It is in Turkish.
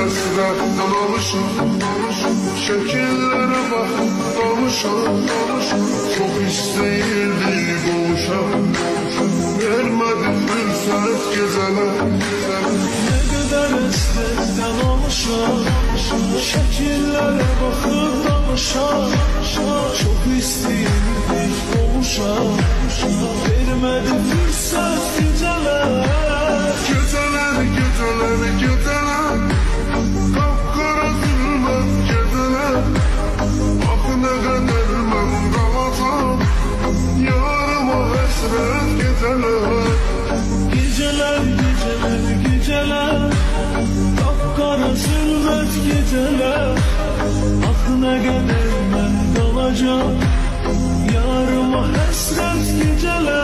hasretten alışım. Şekillere bakıp dalışam. Çok isteyirdi boğuşam. Vermedi fırsat geceler. Ne kadar hasretten alışam. Şekillere bakıp dalışam. Çok isteyirdik boğuşam. Vermedi fırsat geceler. Geceler, geceler, geceler. Kapkara zulmet geceler. Ah ne kadar ben kalacağım. Yarıma hasret geceler. Geceler, geceler, geceler. Kapkara zulmet geceler. Ah ne kadar ben kalacağım. Yarıma hasret geceler.